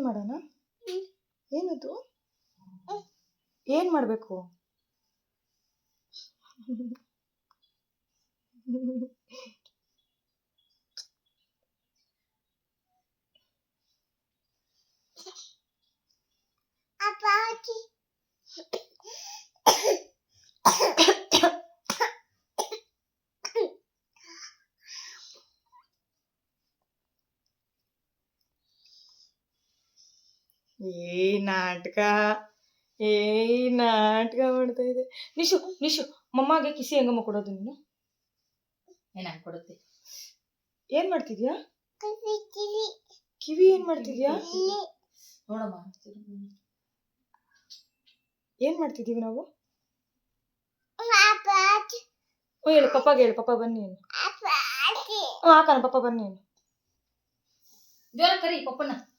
ಮಾಡೋಣ? ಏನದು? ಏನ್ ಮಾಡ್ಬೇಕು? ನಾಟಕ ನಾಟಕ ಮಾಡ್ತಾ ಇದೆ. ನಿಶು ನಿಶು ಮಮ್ಮಗೆ ಕಿಸಿ ಹೆಂಗಮ್ಮ ಕೊಡೋದು ನೀನು? ಏನ್ ಕೊಡುತ್ತೆ? ಏನ್ ಮಾಡ್ತಿದ್ಯಾ? ಕಿವಿ ಏನ್ ಮಾಡ್ತಿದ್ಯಾ? ನೋಡಮ್ಮ ಏನ್ ಮಾಡ್ತಿದೀವಿ ನಾವು? ಹೇಳು ಪಪ್ಪಾಗೆ, ಹೇಳು ಪಪ್ಪ ಬನ್ನಿ ಹೇಳು. ಹಾಕೋಣ ಪಪ್ಪ ಬನ್ನಿ ಹೇಳು. ಜೋರ ಕರಿ ಪಪ್ಪನ.